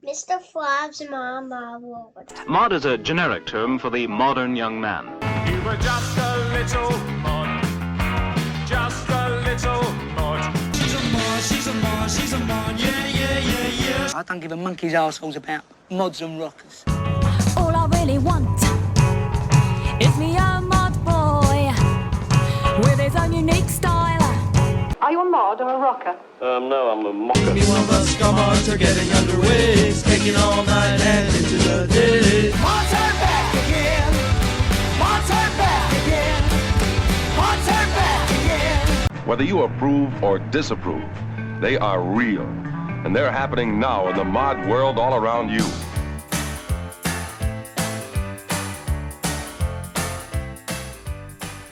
Mr. Frog's Mama World. Mod is a generic term for the modern young man. You were just a little mod. Just a little mod. She's a mod, she's a mod, she's a mod. Yeah, yeah, yeah, yeah. I don't give a monkey's arseholes about mods and rockers. All I really want is me a mod boy with his own unique style. Are you a mod or a rocker? No, I'm a mocker. Maybe one of us come on to getting underway. Taking all night and into the day. Mods are back again. Mods are back again. Mods are back again. Whether you approve or disapprove, they are real. And they're happening now in the mod world all around you.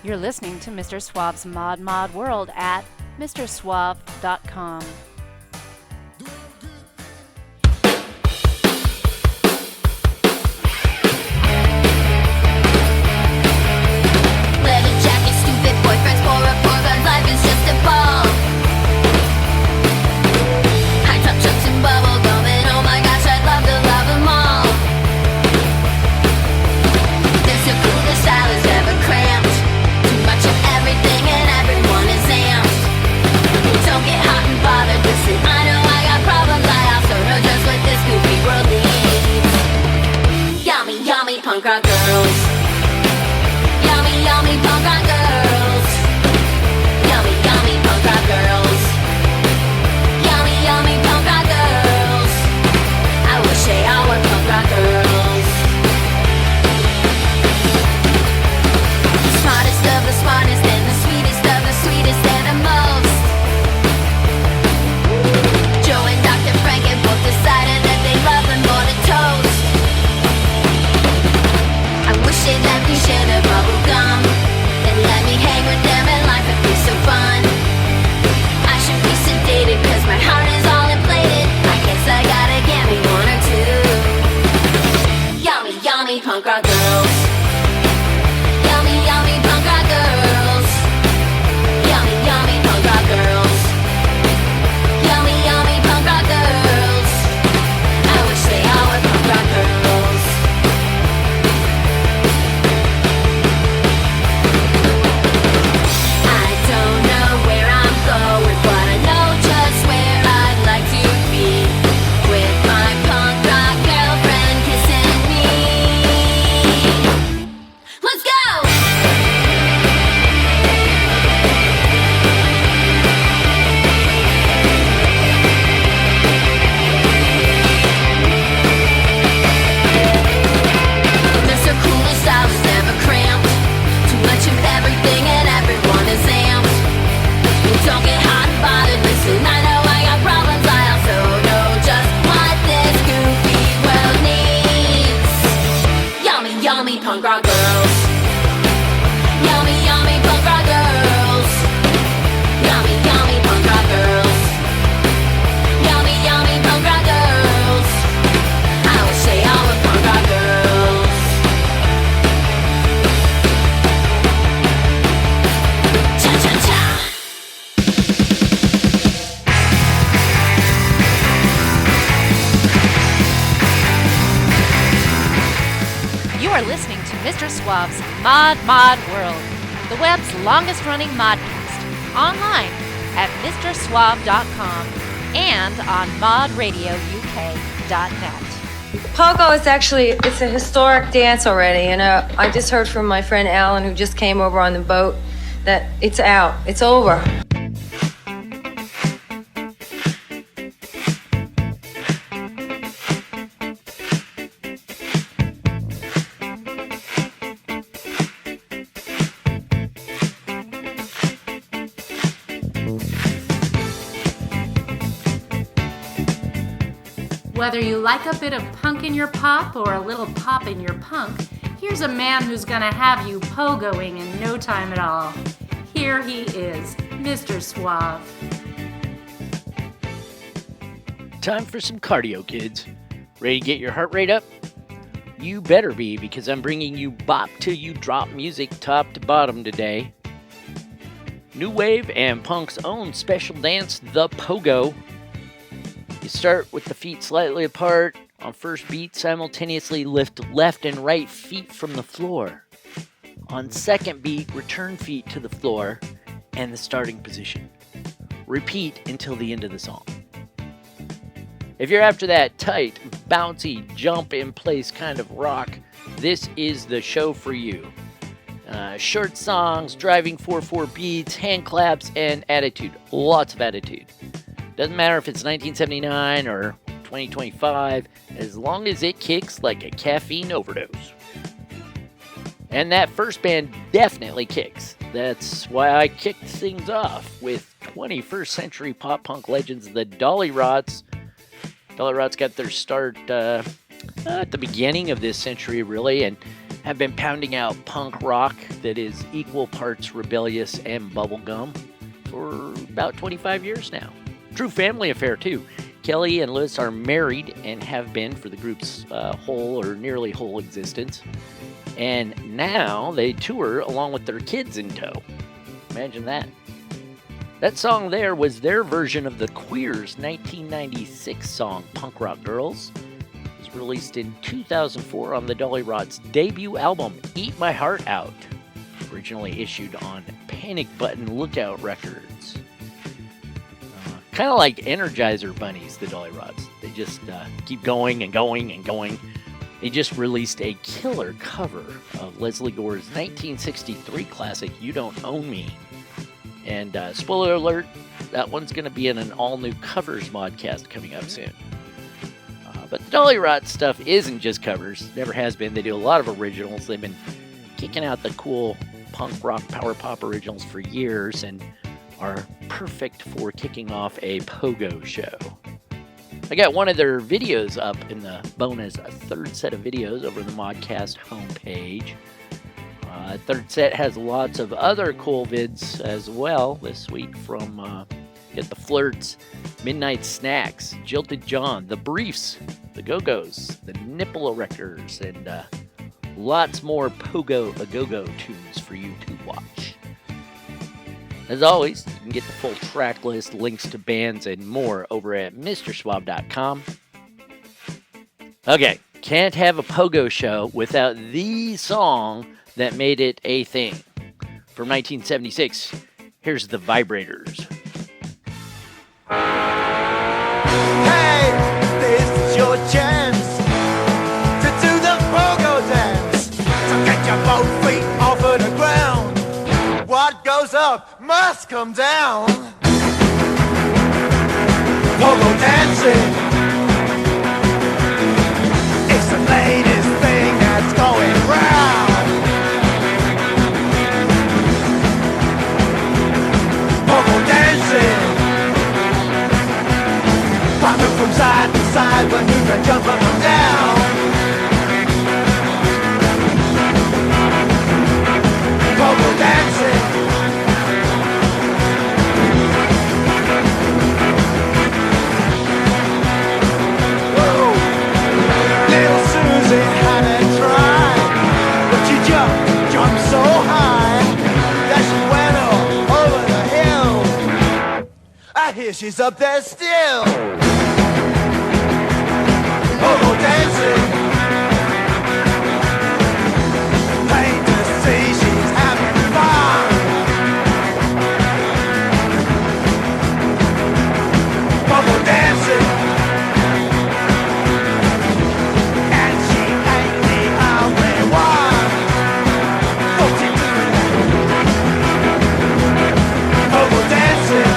You're listening to Mr. Suave's Mod World at MrSuave.com. Leather jacket, stupid boyfriends, poor guns, life is just a ball. High top chucks and bubble gum, and oh my gosh, I'd love to love them all. This a cooler style is ever cramped. Too much of everything and everyone is amped. Don't get hot and bothered, listen, I know I got problems, I also know just what this goofy world needs. Yummy, yummy punk rock girls. Yummy, yummy punk rock girls. Yummy, yummy punk rock girls. Yummy, yummy punk rock girls. I wish they all were punk rock girls. The smartest of the smartest and the sweetest of the sweetest and the most. Joe and Dr. Frank have both decided that they love them more than toast. I wish they'd let me share their bubble gum and let me hang with them and life would be so fun. I should be sedated cause my heart is all inflated. I guess I gotta get me one or two. Yummy, yummy punk rock girls. Yummy, yummy punk rock girls. Yummy, yummy punk rock girls. Yummy, yummy punk rock girls. I wish they all were punk rock girls. I don't know where I'm going, but I know just where I'd like to be. With my punk rock girlfriend kissing me. Let's go! Mr. Cooler style is never cramped. Too much of everything and everyone is amped. Don't get hot and bothered, listen, I know I got problems. I also know just what this goofy world needs. Yummy, yummy punk rock girls. Yummy, yummy punk rock girls. Yummy, yummy punk rock girls. Yummy, yummy punk rock girls. I wish they all were punk rock girls. Cha-cha-cha. You are listening to Mr. Suave's Mod World, the web's longest-running modcast, online at MrSuave.com and on modradiouk.net. Pogo is actually, it's a historic dance already, and I just heard from my friend Alan, who just came over on the boat, that it's out, it's over. Whether you like a bit of punk in your pop or a little pop in your punk, here's a man who's gonna have you pogoing in no time at all. Here he is, Mr. Suave. Time for some cardio, kids. Ready to get your heart rate up? You better be, because I'm bringing you bop till you drop music top to bottom today. New wave and punk's own special dance, the Pogo, You start with the feet slightly apart. On first beat, simultaneously lift left and right feet from the floor. On second beat, return feet to the floor and the starting position. Repeat until the end of the song. If you're after that tight, bouncy, jump in place kind of rock, this is the show for you. Short songs, driving 4/4 beats, hand claps, and attitude. Lots of attitude. Doesn't matter if it's 1979 or 2025, as long as it kicks like a caffeine overdose. And that first band definitely kicks. That's why I kicked things off with 21st century pop punk legends, the Dolly Rots. Dolly Rots got their start at the beginning of this century, really, and have been pounding out punk rock that is equal parts rebellious and bubblegum for about 25 years now. True family affair, too. Kelly and Liz are married and have been for the group's whole or nearly whole existence. And now they tour along with their kids in tow. Imagine that. That song there was their version of the Queers' 1996 song, Punk Rock Girls. It was released in 2004 on the Dolly Rots' debut album, Eat My Heart Out, originally issued on Panic Button Lookout Records. Kind of like Energizer Bunnies, the Dolly Rots. They just keep going and going and going. They just released a killer cover of Leslie Gore's 1963 classic, You Don't Own Me. And spoiler alert, that one's going to be in an all-new covers modcast coming up soon. But the Dolly Rot stuff isn't just covers. Never has been. They do a lot of originals. They've been kicking out the cool punk rock power pop originals for years and are perfect for kicking off a Pogo show. I got one of their videos up in the bonus third set of videos over the Modcast homepage. Third set has lots of other cool vids as well this week from Get the Flirts, Midnight Snacks, Jilted John, The Briefs, The Go-Go's, The Nipple Erectors, and lots more Pogo a Go-Go tunes for you to watch. As always, you can get the full track list, links to bands, and more over at MrSwab.com. Okay, can't have a Pogo show without the song that made it a thing. From 1976, here's The Vibrators. Hey, this is your chance to do the Pogo dance. So get your both feet off of the ground. What goes up must come down. Pogo dancing, it's the latest thing that's going round. Pogo dancing, popping from side to side when you can jump up and down. Pogo dancing, whoa. Little Susie had a try, but she jumped so high that she went all over the hill. I hear she's up there still. Pogo dancing, plain to see she's having fun. Pogo dancing, and she ain't the only one. What's she doing? Pogo dancing.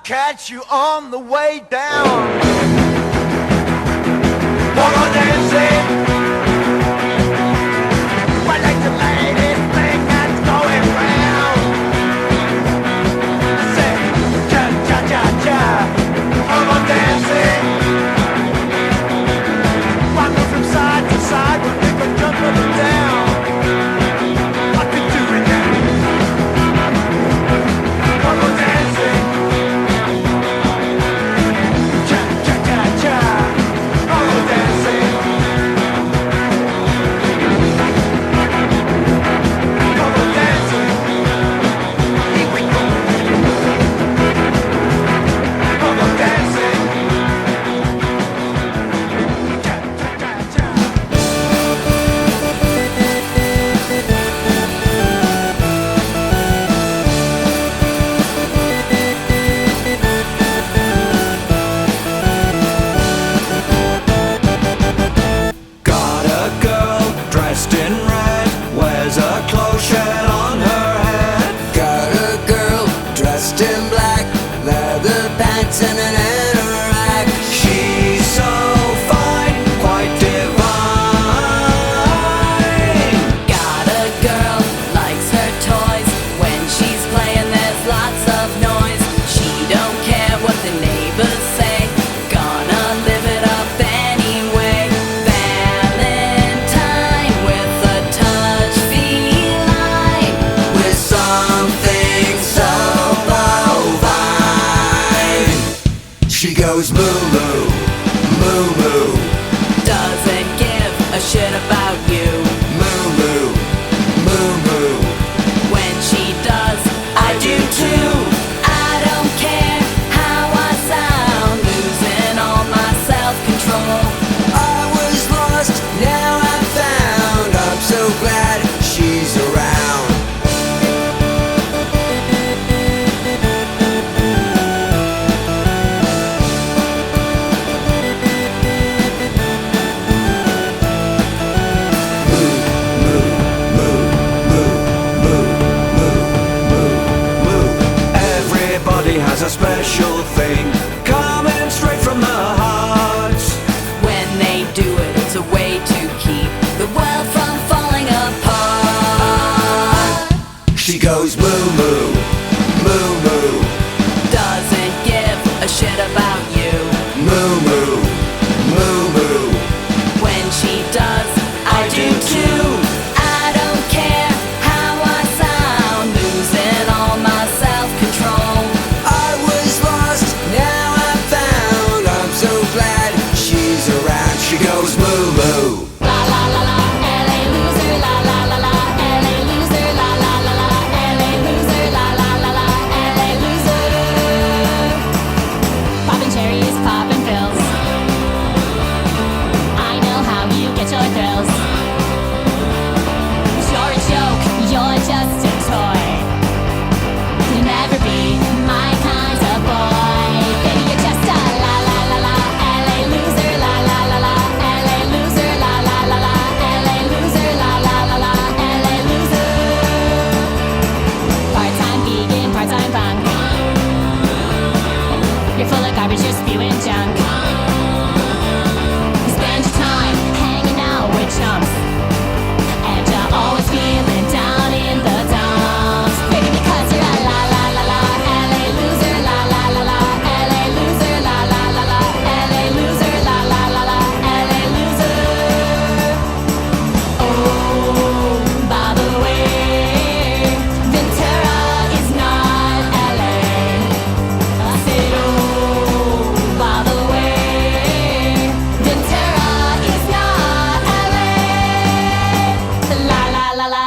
Catch you on the way down. Pogo dancing, goes moo moo, moo moo. Doesn't give a shit about you. Moo moo, moo moo. When she does, I do too. I don't care how I sound, losing all my self-control. I was lost, now I'm found. I'm so glad she's around. Everybody has a special thing coming straight from the heart. When they do it, it's a way to keep the world from falling apart. She goes moo moo, moo moo. Doesn't give a shit about you. Moo moo, moo moo. When she does, I do too. I don't care how I sound, losing all my self-control. I was lost, now I'm found. I'm so glad she's around. She goes moo moo. La la la la, LA loser, la la la la, LA loser, la la la la, LA loser, la la la la, LA loser. Popping cherries, popping pills. I know how you get your thrills. You're a joke, you're just a toy. You'll never be my kind of boy. Baby, you're just a la la la la, LA loser, la la la la, LA loser, la la la la, LA loser, la la la la, LA loser. Part-time vegan, part-time punk. You're full of garbage, you're spewing junk. You spend your time hanging out with chumps, and you're always feeling down in the dumps. Baby, because you're a la la la la, LA loser, la la la la, LA loser, la la la la, LA loser, la la la la, LA loser. Oh, by the way, Ventura is not LA. I said, oh, by the way, Ventura is not LA. La la la la,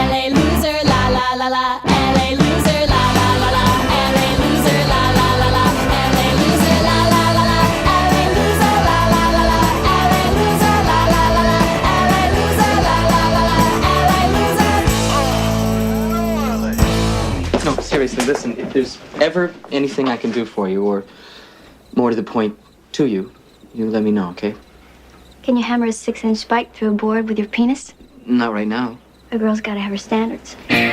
LA loser, la la la la, LA loser, la la la la, LA loser, la la la la, LA loser, la la la la, LA loser, la la la la, LA loser, la la la la, LA loser, la la la la, LA loser. No, seriously, listen, if there's ever anything I can do for you, or more to the point, to you, you let me know, okay? Can you hammer a 6-inch spike through a board with your penis? Not right now. A girl's gotta have her standards. In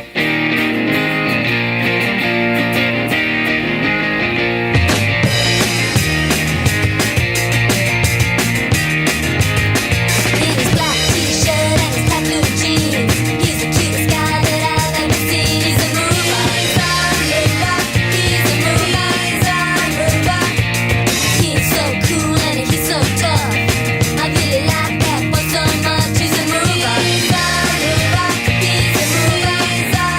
his black t-shirt and his black blue jeans, he's the cutest guy that I've ever seen. He's a mover, he's a mover. He's so cool and he's so tough. I really like that boy so much. He's a mover, he's a mover.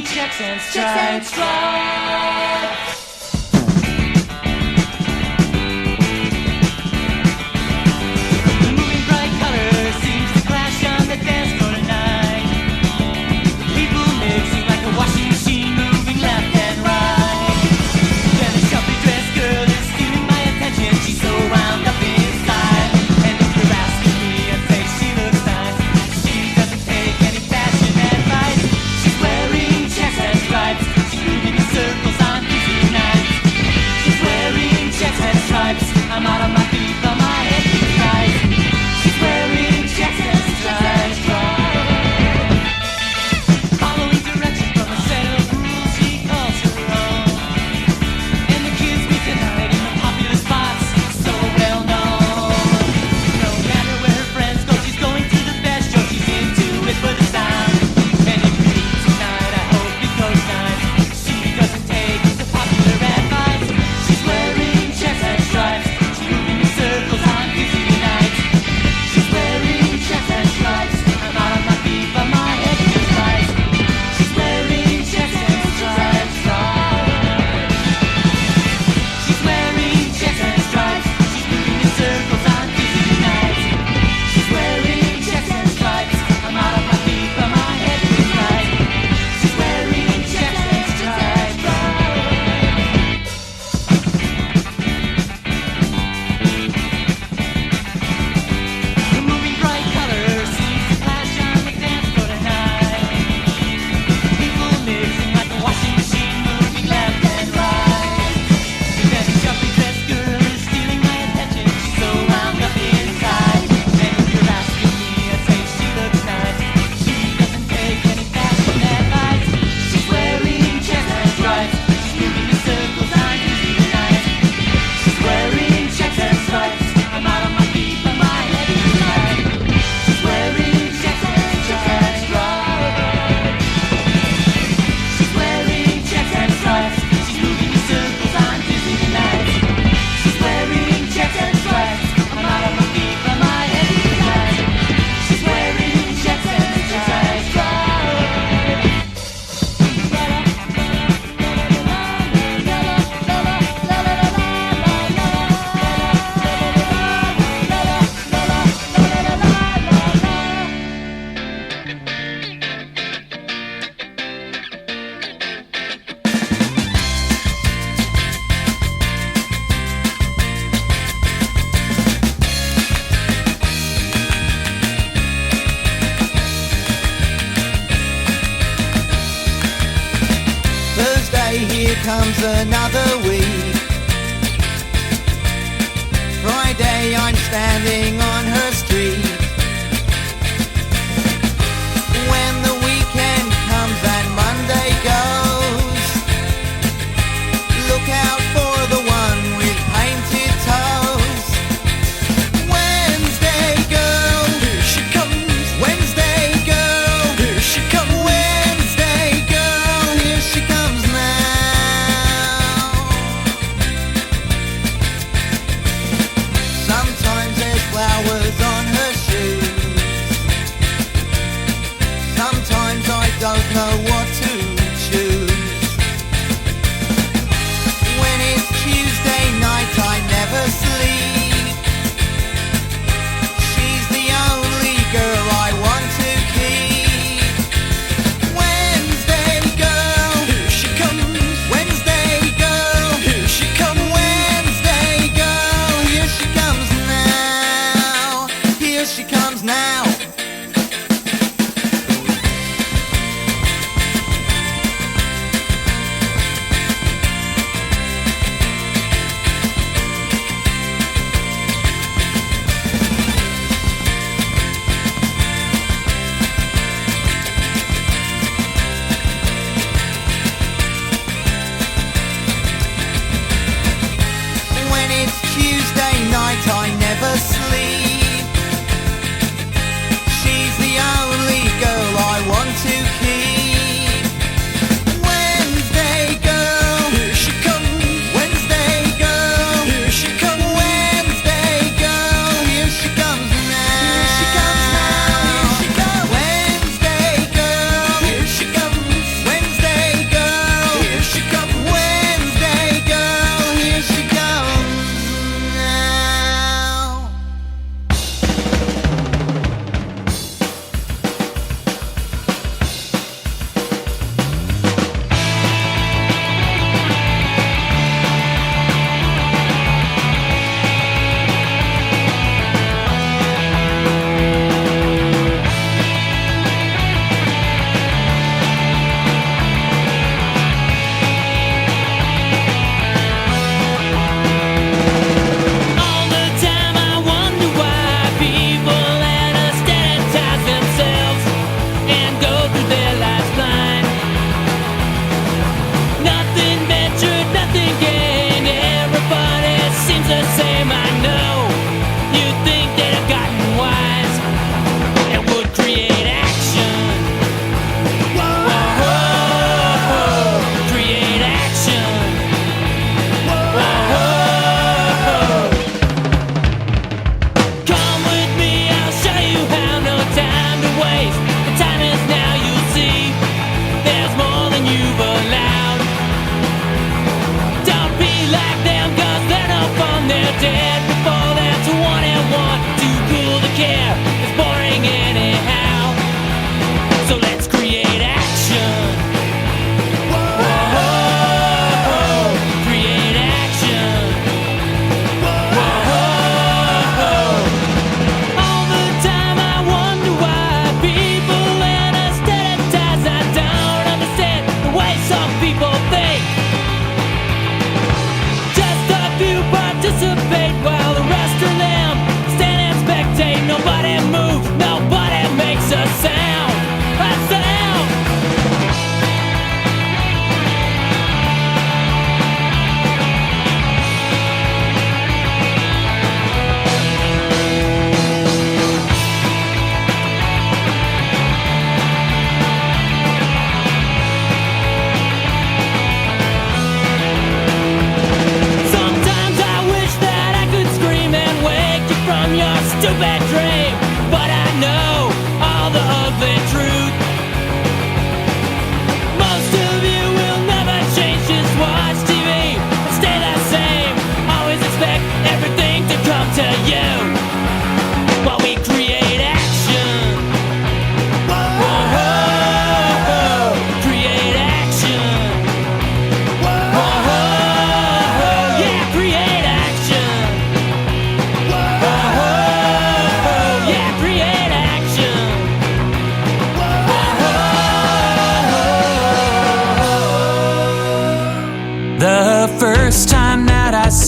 wearing checks and stripes. The moving bright colors seems to clash on the dance floor tonight. People mixing like a washing machine, moving left and right. Then a sharply dressed girl is stealing my attention. She's so wound up inside. And if you're asking me, I'd say she looks nice. She doesn't take any fashion advice. She's wearing checks and stripes. She's moving in circles on busy nights. She's wearing checks and stripes. I'm out of my feet, but my head feels right. She's wearing checks and stripes. Following directions from a set of rules she calls her own. And the kids meet tonight in the popular spots, so well known. No matter where her friends go, she's going to the best show. She's into it for the sound. And if you meet tonight, I hope it goes nice. She doesn't take the popular advice. She's wearing checks and stripes. She's moving in circles on busy nights. She's wearing checks and stripes. I'm out of my feet, but my head feels right. She's wearing checks and stripes. She's wearing checks and stripes. She's moving in circles on busy nights. She's wearing checks and stripes. I'm out of my feet, but my head feels right. She's wearing checks and stripes. The moving bright colors seems to clash on the dance floor tonight. People mixing like a washing machine, moving left and right. Then a sharply dressed girl is stealing my attention. She's so wound up inside. And if you're asking me, I'd say she looks nice. She doesn't take any fashion advice. She's wearing checks and stripes. She's moving in circles on busy nights. She's wearing checks and stripes. I'm out of my feet, but my head is right. She's wearing checks and stripes. She's wearing checks and stripes. She's moving in circles on busy nights. She's wearing checks and stripes. I'm out of my feet, but my head is right. She's wearing checks and stripes. Thursday, here comes another week. Friday, I'm standing on her street. When the weekend comes and Monday goes, look out for the one with painted toes. Wednesday girl, here she comes. Wednesday girl, here she comes. Wednesday girl, here she comes now. Sometimes there's flowers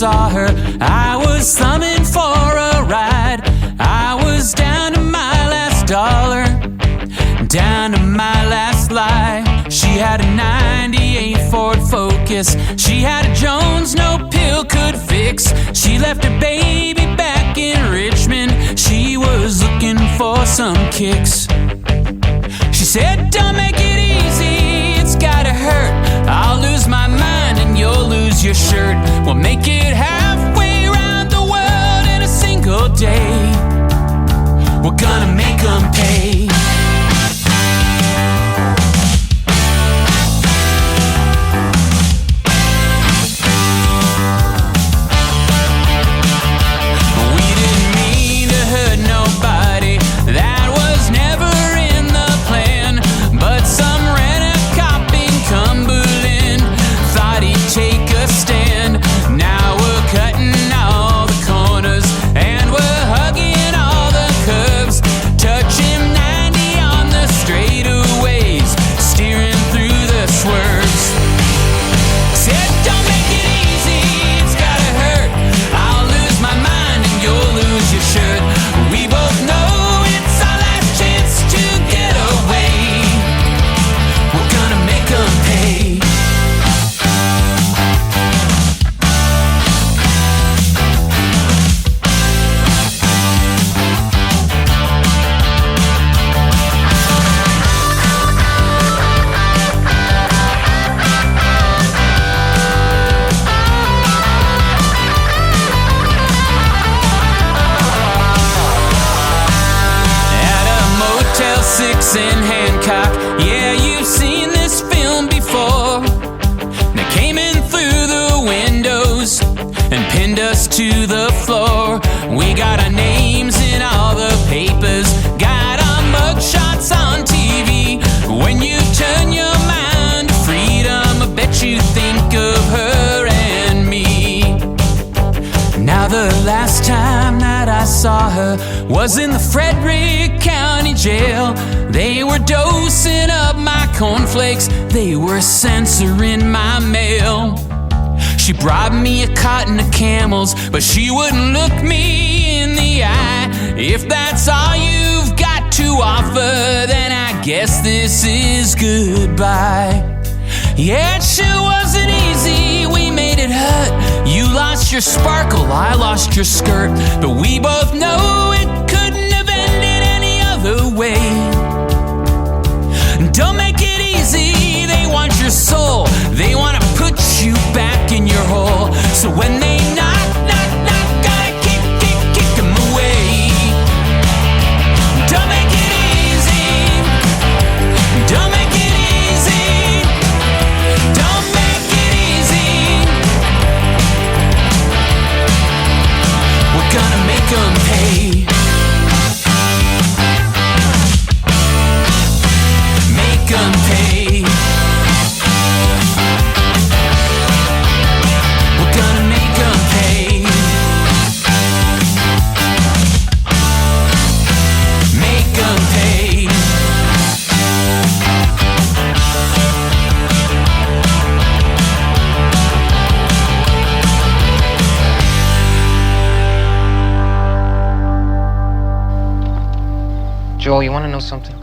saw her, I was thumbing for a ride. I was down to my last dollar, down to my last lie. She had a 98 Ford Focus. She had a Jones no pill could fix. She left her baby back in Richmond. She was looking for some kicks. She said, don't make it easy, it's gotta hurt. I'll lose my mind and you'll lose your shirt. We'll make it halfway around the world in a single day. We're gonna make them pay. We didn't mean to hurt nobody. That was never in the plan. But some rent-a-cop in Cumberland thought he'd take a stand. Now we're cutting all the corners and we're hugging all the curves, touching 90 on the straightaways, steering through the swerves. Said don't make it easy, it's gotta hurt. I'll lose my mind and you'll lose your shirt. We both know it's our last chance to get away. We're gonna make them pay. At a Motel 6 in Hancock, yeah, you've seen this film before. They came in through the windows and pinned us to the floor. We got our names in all the papers, got our mugshots on TV. When you turn your mind to freedom, I bet you think of her and me. Now the last time that I saw her was in the Frederick County Jail. They were dosing up my cornflakes, they were censoring my mail. She bribed me a cotton of camels, but she wouldn't look me in the eye. If that's all you've got to offer, then I guess this is goodbye. Yeah, it sure wasn't easy, we made it hurt. You lost your sparkle, I lost your skirt, but we both know it couldn't have ended any other way. Don't make it easy, they want your soul, they want to put you back in your hole. So when they knock, knock, knock, gotta kick 'em away. Don't make it easy, don't make it easy, don't make it easy. We're gonna make 'em pay. Make 'em pay. We're gonna make 'em pay. Make 'em pay. Joel, you want to know something?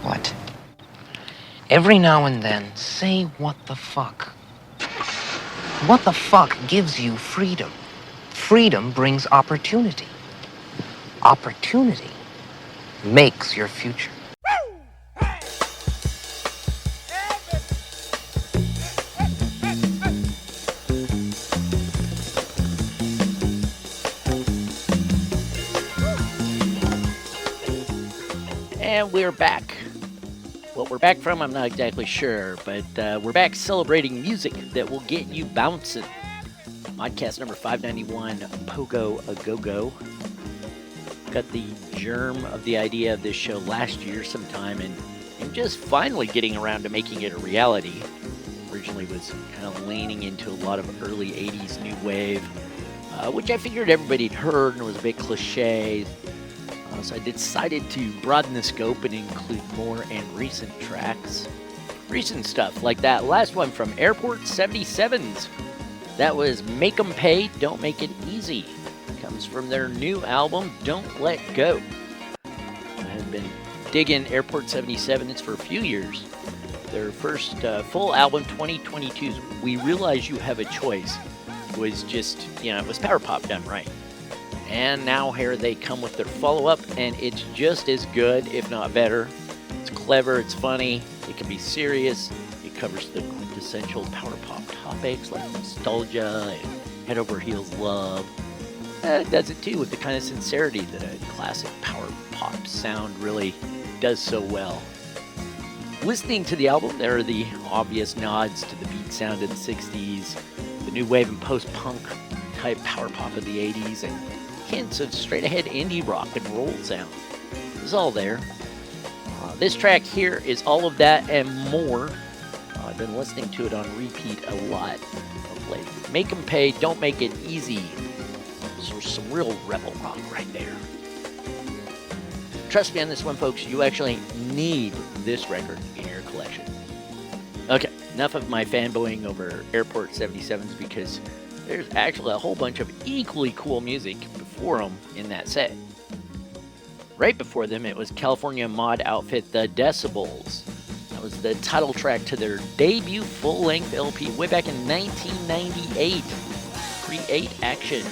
What? Every now and then, say what the fuck. What the fuck gives you freedom? Freedom brings opportunity. Opportunity makes your future. And we're back. What we're back from, I'm not exactly sure, but we're back celebrating music that will get you bouncing. Modcast number 591, Pogo a Gogo. Got the germ of the idea of this show last year sometime, and just finally getting around to making it a reality. Originally was kind of leaning into a lot of early 80s new wave, which I figured everybody'd heard and was a bit cliche. So I decided to broaden the scope and include more and recent tracks. Recent stuff like that last one from Airport 77's That was Make 'em Pay, Don't Make It Easy. Comes from their new album, Don't Let Go. I've been digging Airport 77s for a few years. Their first full album, 2022's We Realize You Have a Choice, was just, it was power pop done right. And now here they come with their follow-up, and it's just as good, if not better. It's clever, it's funny, it can be serious, it covers the quintessential power pop topics like nostalgia and head over heels love. It does it too with the kind of sincerity that a classic power pop sound really does so well. Listening to the album, there are the obvious nods to the beat sound of the 60s, the new wave and post-punk type power pop of the 80s, and hints of straight-ahead indie rock and roll sound. It's all there. This track here is all of that and more. I've been listening to it on repeat a lot of late. Make 'em Pay, Don't Make It Easy. So some real rebel rock right there. Trust me on this one, folks. You actually need this record in your collection. Okay, enough of my fanboying over Airport 77s because there's actually a whole bunch of equally cool music before them in that set. Right before them, it was California mod outfit The Decibels. That was the title track to their debut full-length LP way back in 1998. Create Action.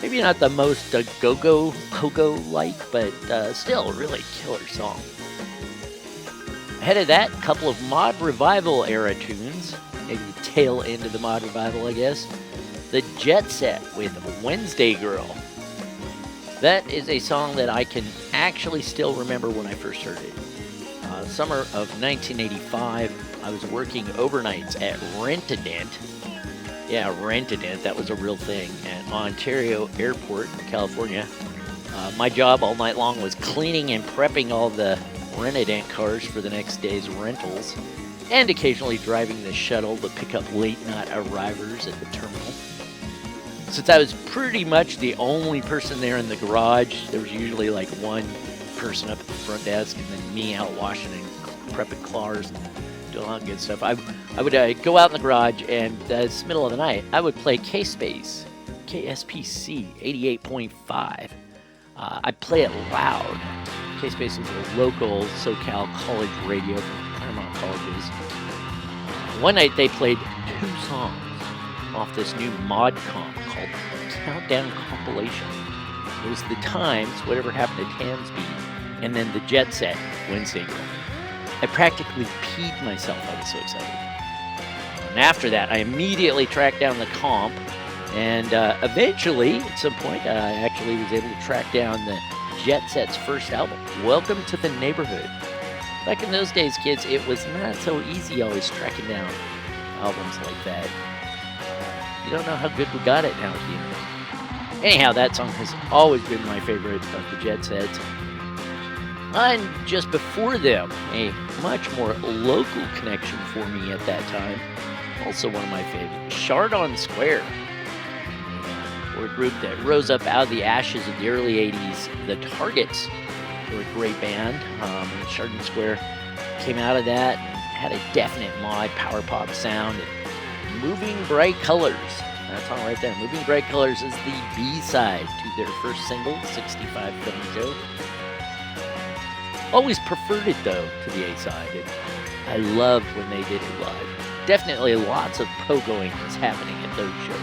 Maybe not the most Gogo, Pogo-like, but still a really killer song. Ahead of that, a couple of Mod Revival era tunes. Maybe the tail end of the Mod Revival, I guess. The Jet Set with Wednesday Girl. That is a song that I can actually still remember when I first heard it. Summer of 1985, I was working overnights at Rent-A-Dent. Yeah, Rent-A-Dent, that was a real thing at Ontario Airport in California. My job all night long was cleaning and prepping all the Rent-A-Dent cars for the next day's rentals, and occasionally driving the shuttle to pick up late-night arrivers at the terminal. Since I was pretty much the only person there in the garage, there was usually like one person up at the front desk and then me out washing and prepping cars and doing all that good stuff. I would go out in the garage and it's the middle of the night. I would play K-Space, KSPC 88.5. I'd play it loud. K-Space was a local SoCal college radio from Claremont colleges. One night they played 2 songs off this new mod comp called Countdown Compilation. It was The Times, Whatever Happened to Tamsby, and then The Jet Set, Wednesday Girl. I practically peed myself, I was so excited. And after that, I immediately tracked down the comp, and eventually, at some point, I actually was able to track down the Jet Set's first album, Welcome to the Neighborhood. Back in those days, kids, it was not so easy always tracking down albums like that. You don't know how good we got it now, do you? Anyhow, that song has always been my favorite of the Jet Sets. And just before them, a much more local connection for me at that time, also one of my favorites, Chardon Square. We're a group that rose up out of the ashes of the early 80s. The Targets were a great band. And Chardon Square came out of that and had a definite mod power pop sound. And Moving Bright Colors. That song right there. Moving Bright Colors is the B-side to their first single, 65 Film Joke. Always preferred it, though, to the A-side. I loved when they did it live. Definitely lots of pogoing was happening at those shows.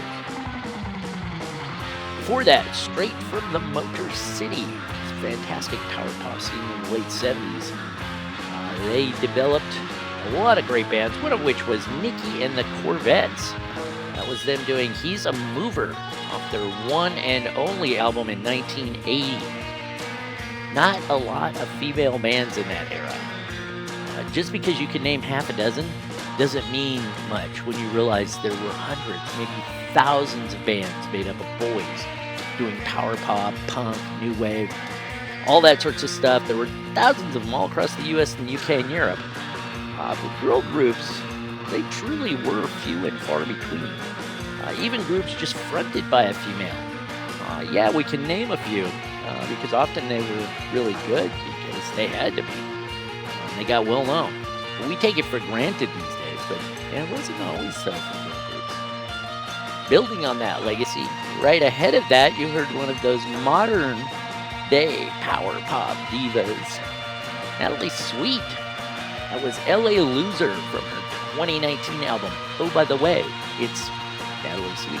Before that, straight from the Motor City, this fantastic power pop scene in the late 70s. They developed a lot of great bands, one of which was Nicky and the Corvettes. That was them doing He's a Mover off their one and only album in 1980. Not a lot of female bands in that era. Just because you can name half a dozen doesn't mean much when you realize there were hundreds, maybe thousands of bands made up of boys doing power pop, punk, new wave, all that sorts of stuff. There were thousands of them all across the US and the UK and Europe. But girl groups, they truly were few and far between. Even groups just fronted by a female. Yeah, we can name a few, because often they were really good because they had to be. They got well known. We take it for granted these days, but it wasn't always so for girl groups. building on that legacy, right ahead of that, you heard one of those modern day power pop divas, Natalie Sweet. That was LA Loser from her 2019 album. Oh, by the way, it's Natalie Sweet.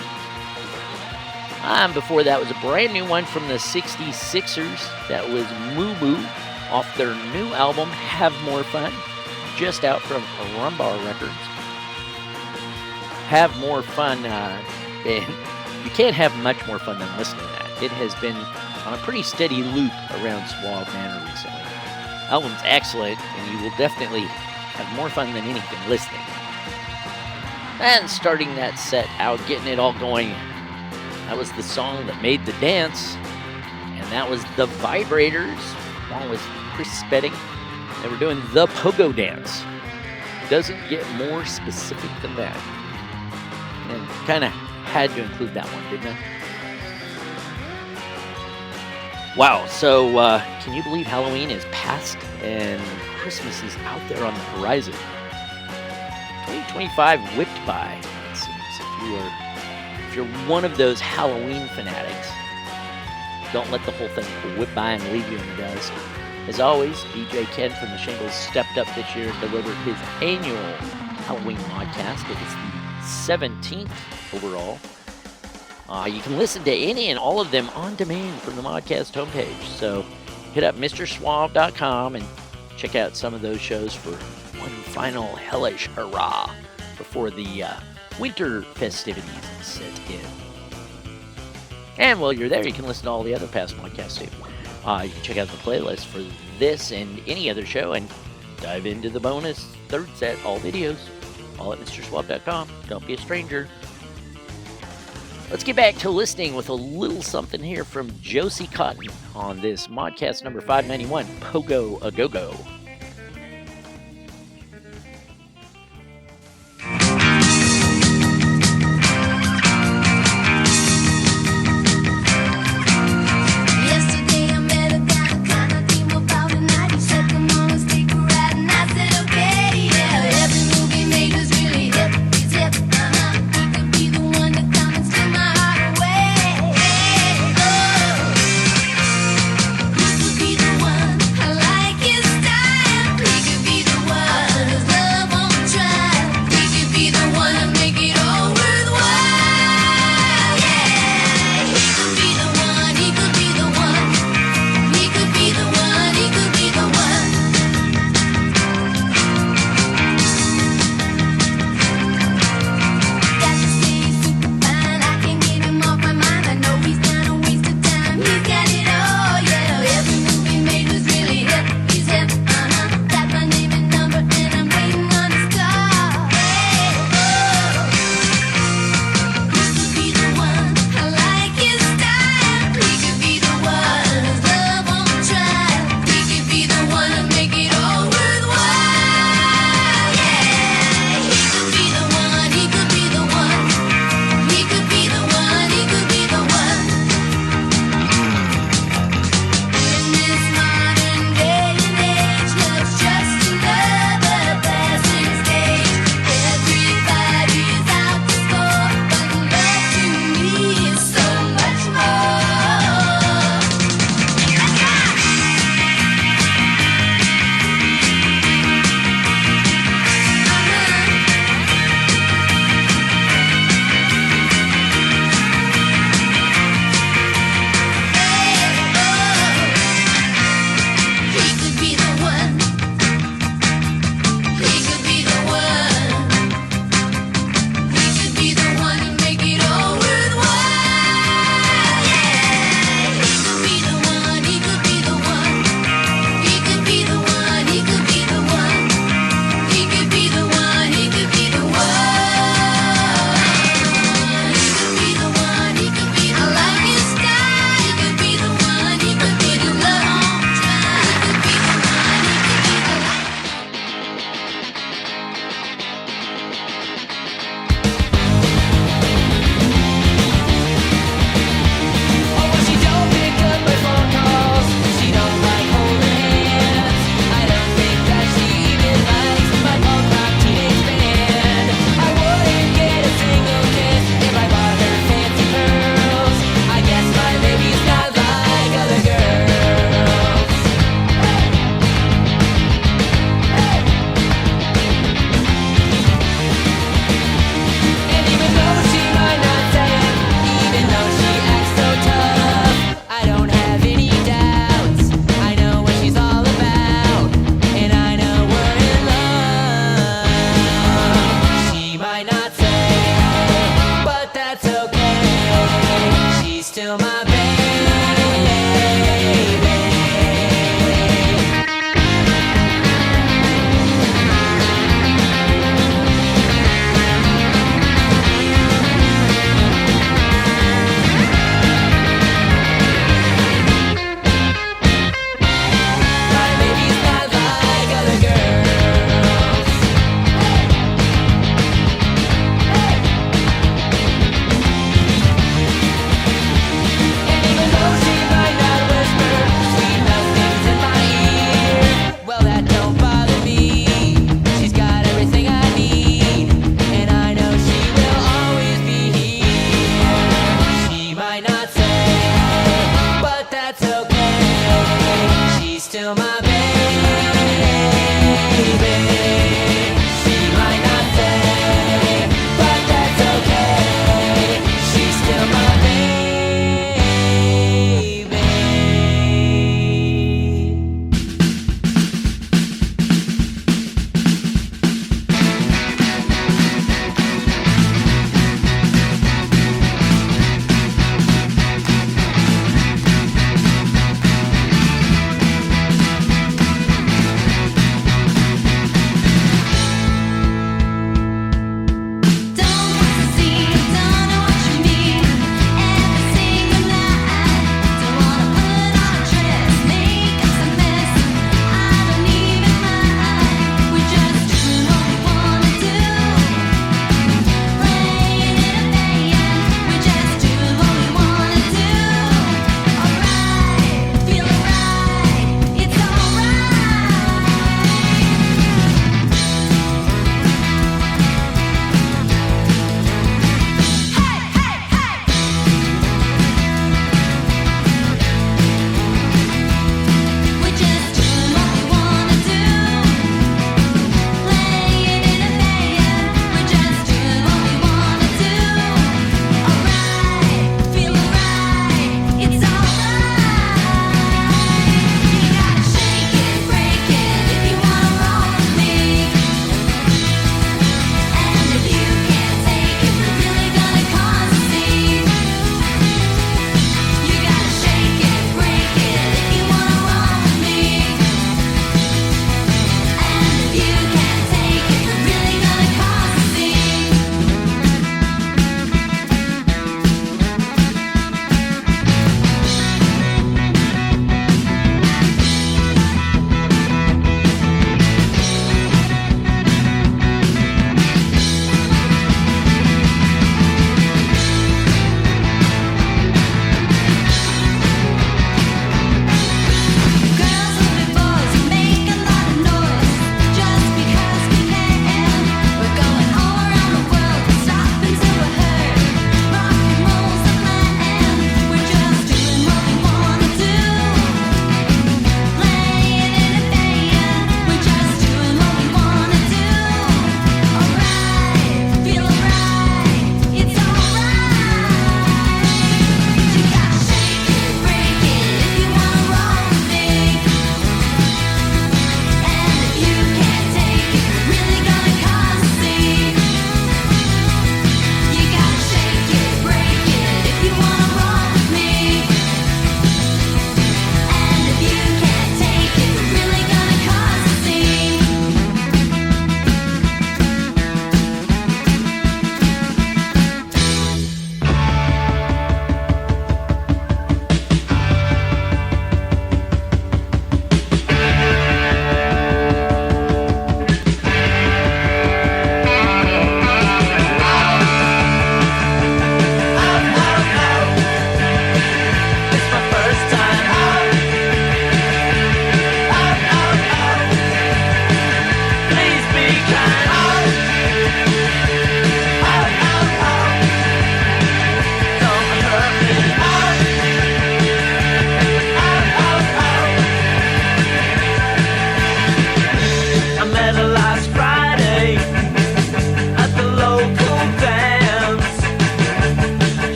And before that was a brand new one from the 66ers. That was Moo Moo off their new album, Have More Fun, just out from Rumbar Records. Have More Fun, and you can't have much more fun than listening to that. It has been on a pretty steady loop around Suave Manor recently. Album's excellent, and you will definitely have more fun than anything listening. And starting that set out, getting it all going, that was the song that made the dance, and that was The Vibrators, along with Chris Spedding. They were doing the Pogo dance. Doesn't get more specific than that. And kind of had to include that one, didn't I? Wow, so can you believe Halloween is past and Christmas is out there on the horizon? 2025 whipped by, it seems. If you're one of those Halloween fanatics, don't let the whole thing whip by and leave you in the dust. As always, DJ Ken from the Shingles stepped up this year and delivered his annual Halloween Modcast. It was the 17th overall. You can listen to any and all of them on demand from the Modcast homepage. So hit up MrSuave.com and check out some of those shows for one final hellish hurrah before the winter festivities set in. And while you're there, you can listen to all the other past Modcasts too. You can check out the playlist for this and any other show and dive into the bonus third set, all videos, all at MrSuave.com. Don't be a stranger. Let's get back to listening with a little something here from Josie Cotton on this Modcast number 591, Pogo a Gogo. Like your style.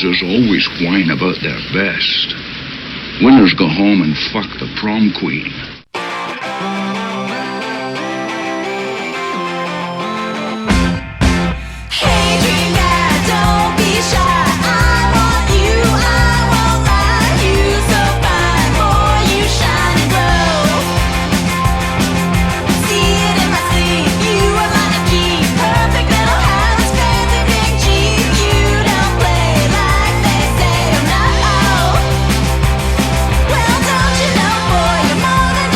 losers always whine about their best. Winners go home and fuck the prom queen. Well, don't you know, boy, you're more than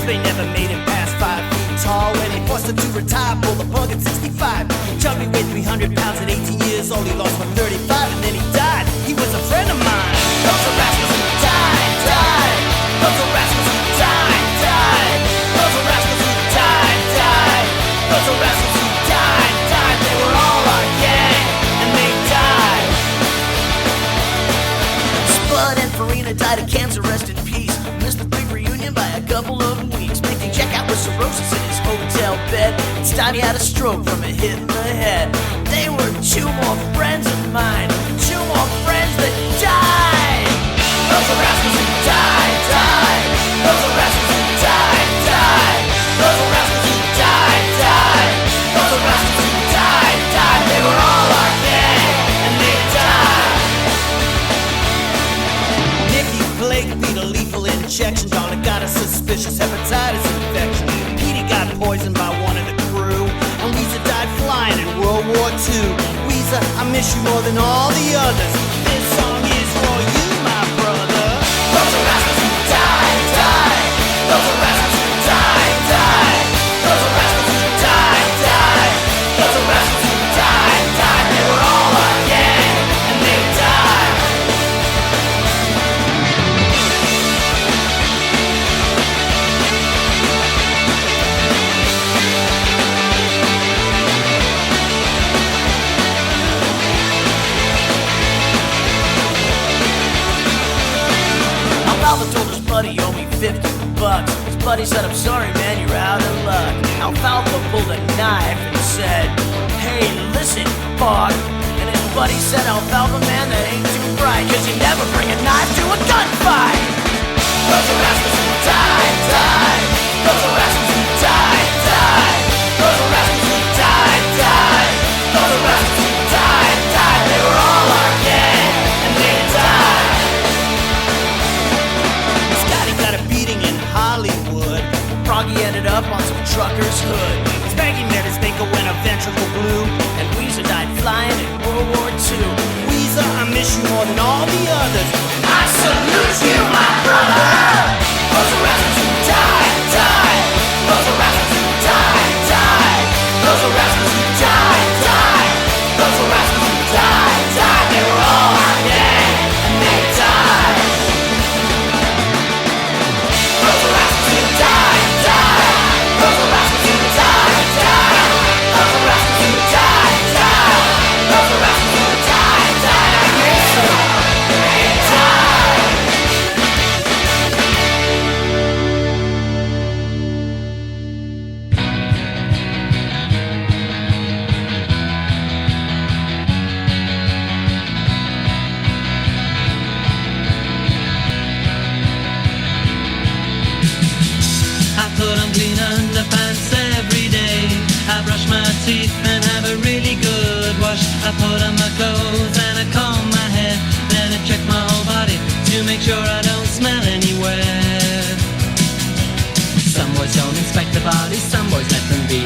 they never made him past 5 feet tall. When he forced him to retire, pulled the plug at 65. Chubby weighed 300 pounds at 18 years old. He lost 135 and then he died. He was a friend of mine. Those are rascals who died, died. Those are rascals who died, died. Those are rascals who died, died. Those are rascals who died, died. They were all our gang and they died. Spud and Farina died of cancer, rest in peace. Missed the big reunion by a couple of weeks. Making checkout with cirrhosis in his hotel bed. Instead he had a stroke from a hit in the head. They were 2 more friends of mine. 2 more friends that died. Those are rascals who died, died. Those are rascals who died, died. Those are rascals who died, died. Those are rascals who died, died. They were all our gang and they died. Nicky Blake beat a lethal injection. Donna got a suspicious hepatitis infection. Petey got poisoned by one of the crew. And Weezer died flying in World War II. Weezer, I miss you more than all the others. This song is for you, my brother. Those are rascals who died, died. Those are rascals who died, died. Those are rascals who died, died. Those are rascals who died, died. They were all our gang and they died. Alfalfa told his buddy, owe me $50. His buddy said, I'm sorry, man, you're out of luck. Alfalfa pulled a knife and said, hey, listen, fuck. And his buddy said, Alfalfa, man, that ain't too bright, 'cause you never bring a knife to a gunfight. Those are rascals who died, died. Those are rascals who died, died. Those are rascals who died, died. Those are rascals who died, died. They were all our gang and they died. Scotty got a beating in Hollywood. Froggy ended up on some trucker's hood. Spanky met his ankle when a ventricle blew. And Weezer died flying in World War II. Weezer, I miss you more than all the others. I salute you, my brother. Those are rascals who died, died. Those are rascals who died, died. Those are rascals who died, died. Those are rascals who died, died. They were all our gang and they died. Those are rascals who died, died. Those are rascals who died, died. Those are rascals who died, died. Those are rascals who died, died. I miss them. They died. I put on clean underpants every day. I brush my teeth and have a really good wash. I put on my clothes and I comb my hair. Then I check my whole body to make sure I don't smell anywhere. Some boys don't inspect the body, some boys let them be.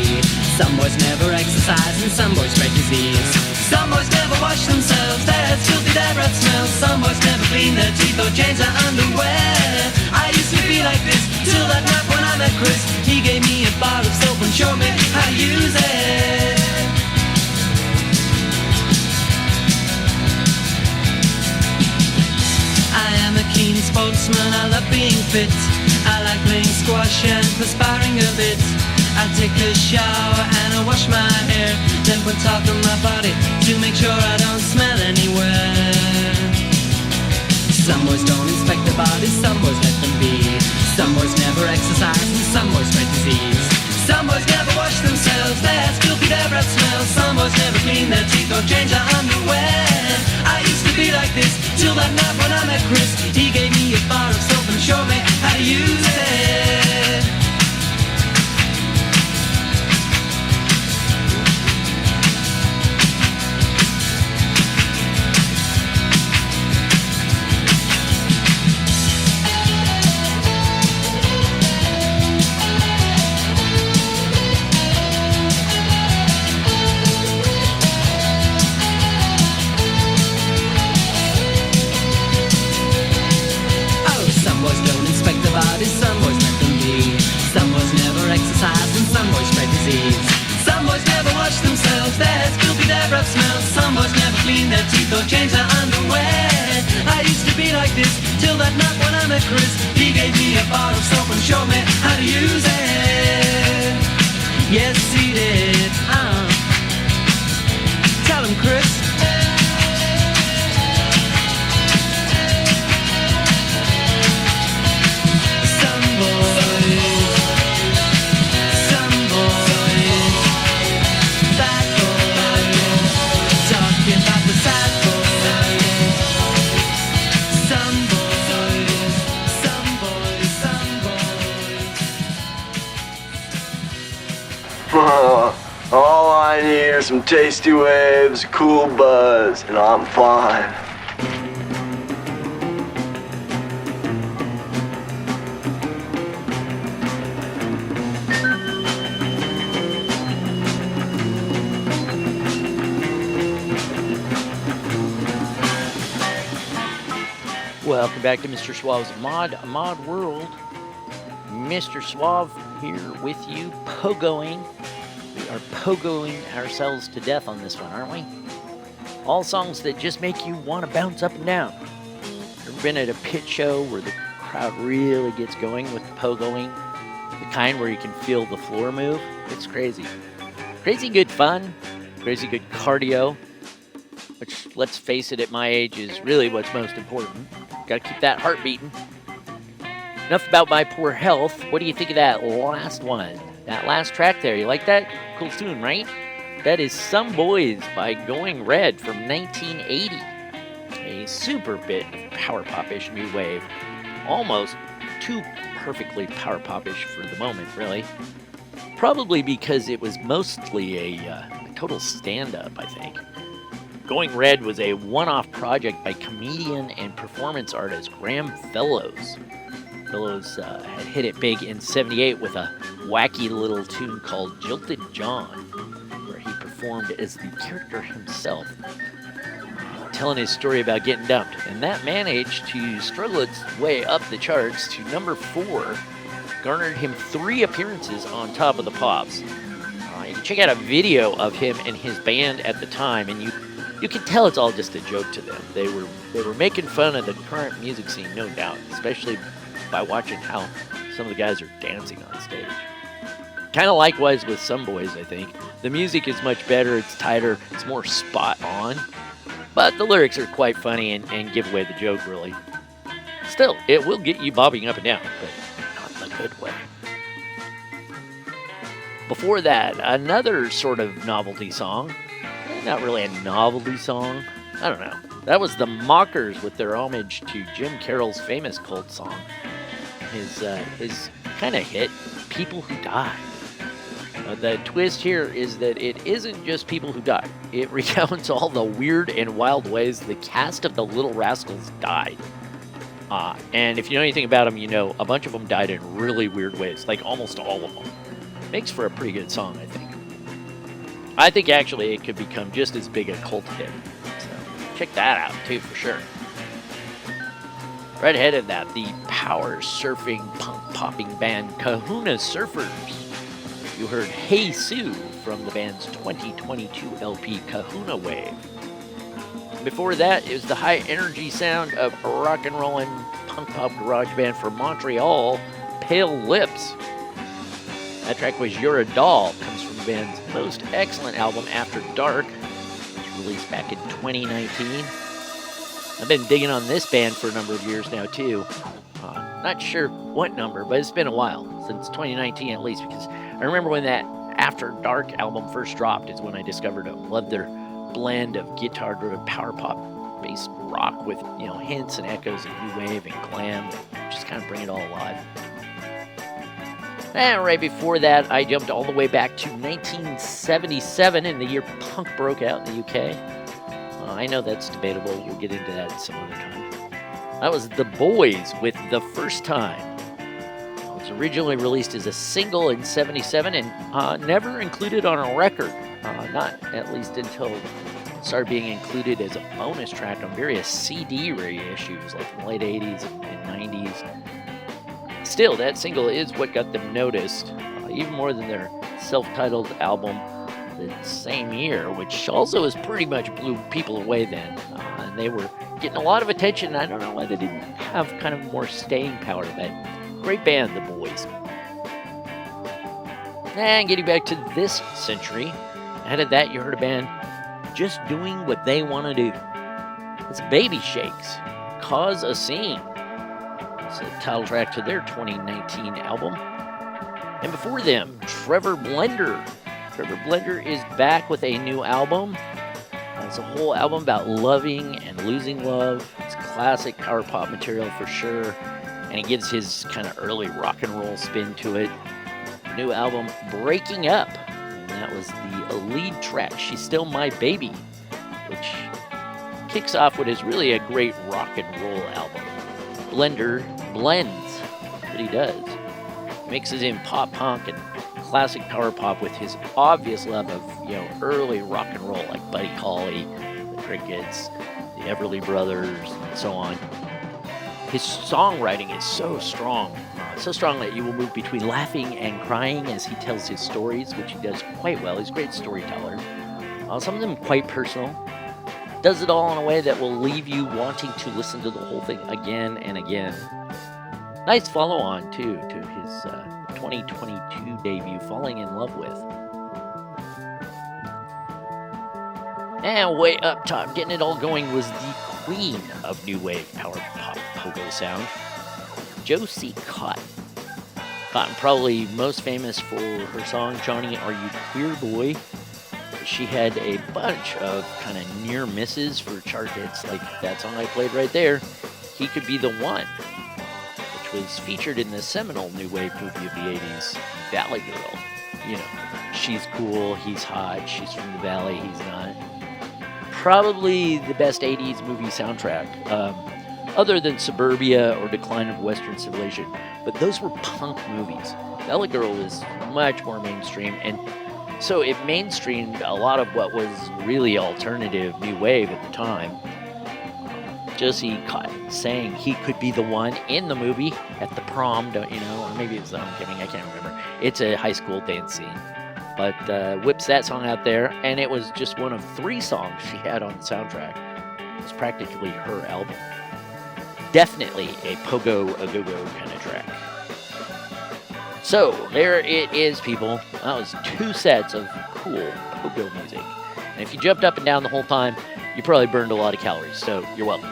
Some boys never exercise and some boys spread disease. Some boys never wash themselves, their filthy their breath smells. Some boys never clean their teeth or change their underwear. I used to be like this till that night when I met Chris. He gave me a bar of soap and showed me how to use it. I am a keen sportsman, I love being fit. I like playing squash and perspiring a bit. I take a shower and I wash my hair, then put talc on my body to make sure I don't smell anywhere. Some boys don't inspect their bodies, some boys let them be. Some boys never exercise and some boys spread disease. Some boys never wash themselves, their filthy their breath smells. Some boys never clean their teeth or change their underwear. I used to be like this till that night when I met Chris. He gave me a bar of soap and showed me how to use it. or change the underwear. I used to be like this till that night when I met Chris. He gave me a bar of soap and showed me how to use it. Yes, he did. Tell him, Chris. All I need are some tasty waves, a cool buzz, and I'm fine. Welcome back to Mr. Suave's Mod World. Mr. Suave here with you, pogoing. We are pogoing ourselves to death on this one, aren't we? All songs that just make you want to bounce up and down. Ever been at a pit show where the crowd really gets going with the pogoing? The kind where you can feel the floor move? It's crazy. Crazy good fun. Crazy good cardio. Which, let's face it, at my age is really what's most important. Gotta keep that heart beating. Enough about my poor health. What do you think of that last one? That last track there, you like that? Cool tune, right? That is Some Boys by Going Red from 1980. A super bit of power pop-ish new wave. Almost too perfectly power pop-ish for the moment, really. Probably because it was mostly a total stand-up, I think. Going Red was a one-off project by comedian and performance artist Graham Fellows. Fellows had hit it big in '78 with a wacky little tune called Jilted John, where he performed as the character himself, telling his story about getting dumped. And that managed to struggle its way up the charts to number 4, garnered him 3 appearances on Top of the Pops. You can check out a video of him and his band at the time, and you can tell it's all just a joke to them. They were making fun of the current music scene, no doubt, especially by watching how some of the guys are dancing on stage. Kind of likewise with Some Boys, I think. The music is much better, it's tighter, it's more spot on, but the lyrics are quite funny and give away the joke, really. Still, it will get you bobbing up and down, but not in a good way. Before that, another sort of novelty song. Not really a novelty song. I don't know. That was the Mockers with their homage to Jim Carroll's famous cult song. His kind of hit, People Who Die. The twist here is that it isn't just people who die. It recounts all the weird and wild ways the cast of the Little Rascals died. And if you know anything about them, you know a bunch of them died in really weird ways, like almost all of them. Makes for a pretty good song, I think. I think actually it could become just as big a cult hit. So check that out too for sure. Right ahead of that, the power surfing punk popping band Kahuna Surfers. You heard Hey Sue from the band's 2022 LP Kahuna Wave. Before that, it was the high energy sound of rock and rollin' punk pop garage band from Montreal, Pale Lips. That track was You're a Doll, comes from the band's most excellent album, After Dark. It was released back in 2019. I've been digging on this band for a number of years now, too. Not sure what number, but it's been a while, since 2019 at least, because I remember when that After Dark album first dropped is when I discovered them. Loved their blend of guitar-driven power pop based rock with, hints and echoes of new wave and glam that just kind of bring it all alive. And right before that, I jumped all the way back to 1977, in the year punk broke out in the UK. I know that's debatable. We'll get into that some other time. That was The Boys with The First Time. It was originally released as a single in '77 and never included on a record. Not at least until it started being included as a bonus track on various CD reissues, like in the late 80s and 90s. Still, that single is what got them noticed, even more than their self-titled album, the same year, which also is pretty much blew people away then. And they were getting a lot of attention. I don't know why they didn't have kind of more staying power, but great band, the Boys. And getting back to this century, ahead of that, you heard a band just doing what they want to do. It's Baby Shakes, Cause a Scene. It's the title track to their 2019 album. And before them, Trevor Blender. Trevor Blender is back with a new album. It's a whole album about loving and losing love. It's classic power pop material for sure. And he gives his kind of early rock and roll spin to it. New album, Breaking Up. And that was the lead track, She's Still My Baby, which kicks off what is really a great rock and roll album. Blender blends what he does. Mixes in pop punk and classic power pop with his obvious love of, early rock and roll like Buddy Holly, the Crickets, the Everly Brothers, and so on. His songwriting is so strong that you will move between laughing and crying as he tells his stories, which he does quite well. He's a great storyteller. Some of them quite personal. Does it all in a way that will leave you wanting to listen to the whole thing again and again. Nice follow-on, too, to his 2022 debut, Falling in Love With. And way up top, getting it all going, was the queen of new wave power pop pogo sound, Josie Cotton. Cotton probably most famous for her song, Johnny, Are You Queer Boy? She had a bunch of kind of near misses for chart hits, like that song I played right there, He Could Be the One, which was featured in the seminal new wave movie of the 80s, Valley Girl. She's cool, he's hot, she's from the Valley, he's not. Probably the best 80s movie soundtrack, other than Suburbia or Decline of Western Civilization. But those were punk movies. Valley Girl was much more mainstream, and so it mainstreamed a lot of what was really alternative new wave at the time. Josie Cotton saying He Could Be the One in the movie at the prom, don't you know? Or maybe it was the homecoming, I can't remember. It's a high school dance scene. But whips that song out there, and it was just one of 3 songs she had on the soundtrack. It's practically her album. Definitely a Pogo, a Gogo kind of track. So, there it is, people. That was 2 sets of cool Pogo music. And if you jumped up and down the whole time, you probably burned a lot of calories, so you're welcome.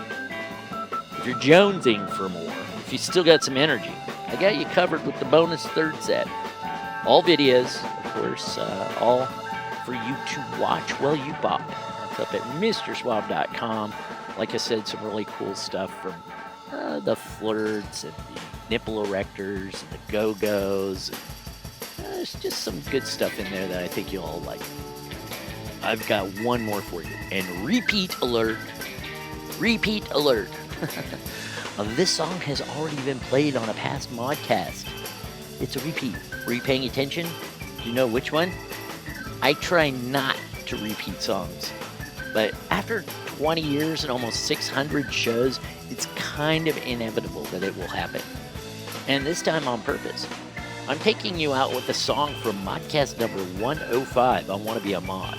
If you're jonesing for more, if you still got some energy, I got you covered with the bonus 3rd set. All videos, of course, all for you to watch while you bop. That's up at MrSuave.com. Like I said, some really cool stuff from the Flirts and the Nipple Erectors and the Go-Go's. There's just some good stuff in there that I think you'll all like. I've got one more for you. And repeat alert. Repeat alert. This song has already been played on a past Modcast. It's a repeat. Were you paying attention? Do you know which one? I try not to repeat songs. But after 20 years and almost 600 shows, it's kind of inevitable that it will happen. And this time on purpose. I'm taking you out with a song from Modcast number 105 on Wanna Be a Mod.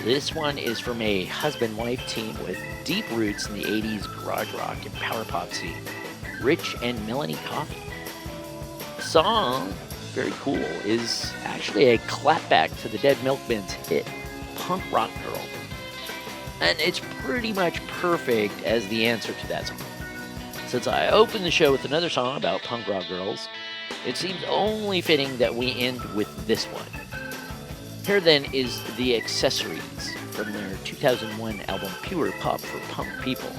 This one is from a husband-wife team with deep roots in the 80s garage rock and power pop scene, Rich and Melanie Coffey. The song, very cool, is actually a clapback to the Dead Milkmen's hit, Punk Rock Girl. And it's pretty much perfect as the answer to that song. Since I opened the show with another song about punk rock girls, it seems only fitting that we end with this one. Here then is The Accessories from their 2001 album Pure Pop for Punk People.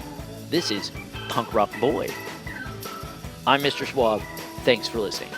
This is Punk Rock Boy. I'm Mr. Suave. Thanks for listening.